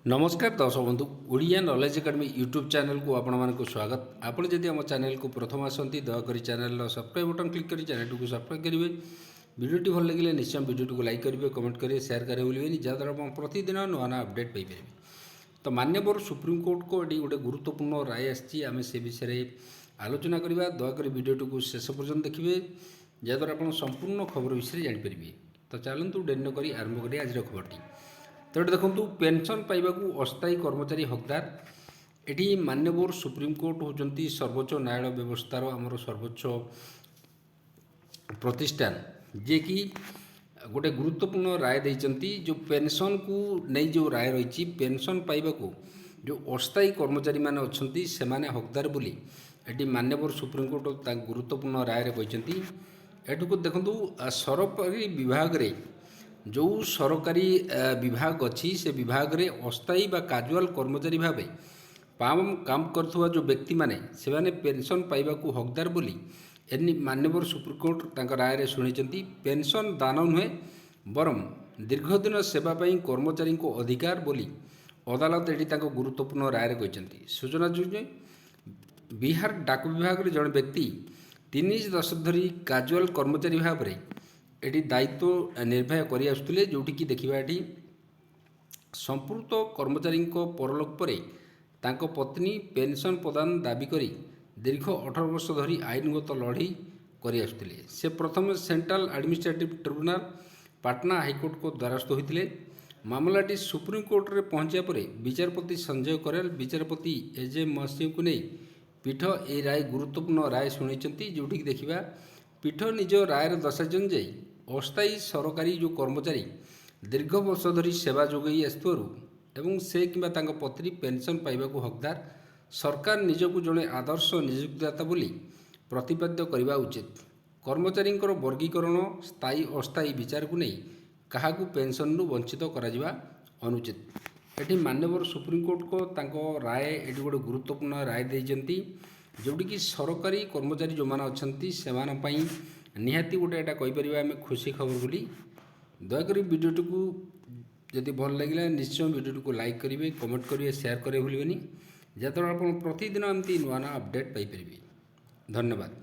नमस्कार दर्शक बंधु Odia knowledge academy YouTube channel को आपण मानक स्वागत। आपण जदि आम चैनल को प्रथम आसती दयाकोरी चैनल सब्सक्राइब बटन क्लिक कर चैनल को सब्सक्राइब करेंगे। वीडियो भल लगे निश्चय वीडियो को लाइक करेंगे, कमेंट करेंगे, शेयर करेंगे भूलें जहाँद्वारा आप प्रतिदिन नुआ नुआ अपडेट पाइपर। तो मान्यवर सुप्रीमकोर्ट को ये गोटे गुरुत्वपूर्ण राय आम से विषय आलोचना करवा। दयाकोरी वीडियो को शेष पर्यटन देखिए जहाँद्वारा आप संपूर्ण खबर विषय जानीपर। तो चलतु डेरी नक आरंभ करें आज खबरटी। तो ये देखो पेंशन पाइबा अस्थायी कर्मचारी हकदार। एटी मान्यवर सुप्रीमकोर्ट होती सर्वोच्च न्यायालय व्यवस्थार आमर सर्वोच्च प्रतिष्ठान जे कि गोटे गुरुत्वपूर्ण राय देती। जो पेंशन को नहीं जो राय रही पेंशन पाइबा जो अस्थायी कर्मचारी माने अच्छी से हकदार बोली एटी मान्यवर सुप्रीमकोर्ट गुरुत्वपूर्ण राय कहते। एठू देखु सरकारी विभाग रे जो सरकारी विभाग अच्छी से विभाग रे अस्थायी बा काजुआल कर्मचारी भाव काम करथुवा जो व्यक्ति माने से माने पेंशन पाइबा को हकदार बोली एनि मान्यवर सुप्रीमकोर्ट तांकर राय रे सुनिचंती। पेंशन दान नुहे बरम दीर्घदिन सेवा पई कर्मचारी को अधिकार बोली अदालत एटी तांको गुरुत्वपूर्ण राय रे कहचंती। सूचना जे बिहार डाक विभाग रे जन व्यक्ति 3 दशक धरी काजुआल कर्मचारी भाव रे एटी दायित्व निर्वाह करि आसुथिले। जोटिकी देखिबा एटी संपूर्ण कर्मचारी परलोक पर तांको पत्नी पेंशन प्रदान दाबी करी दीर्घ 18 वर्ष धरी आईनगत लड़ाई करि आसुथिले। से प्रथम central administrative tribunal Patna high court को द्वारस्थ होते। मामलाटी सुप्रीमकोर्ट रे पहुंचा पर विचारपति संजय करेल विचारपति एजे मसी को नहीं पीठ ए राय गुरुत्वपूर्ण राय शुणी। जोटिकी देखिबा पीठ निज राय दर्शाई जे अस्थायी सरकारी जो कर्मचारी दीर्घ वर्ष धरी सेवा जोगई आसुथिबारु से किंबा तांको पत्नी पेंशन पाइबा को हकदार सरकार निजको जड़े आदर्श नियुक्तिदाता बोली प्रतिपाद्य करने उचित। कर्मचारी वर्गीकरण स्थायी अस्थायी विचार को नहीं क्या पेंशन रु वंचित करा अनुचित। एटी मान्यवर सुप्रीमकोर्ट को तांको राय एटी गोटे गुरुत्वपूर्ण राय देइचंती। जोटिकी सरकारी कर्मचारी जो मैंने अच्छा से निहाती गोटे यहाँ कहीपर आम खुशी खबर बोली। दयाकोरी वीडियो को जदि भल लगे निश्चय वीडियो को लाइक करेंगे, कमेंट करेंगे, शेयर करेंगे भूलें जहाँद्वारा आप प्रतिदिन एमती नुआ नुआ अपडेट पाइपर। धन्यवाद।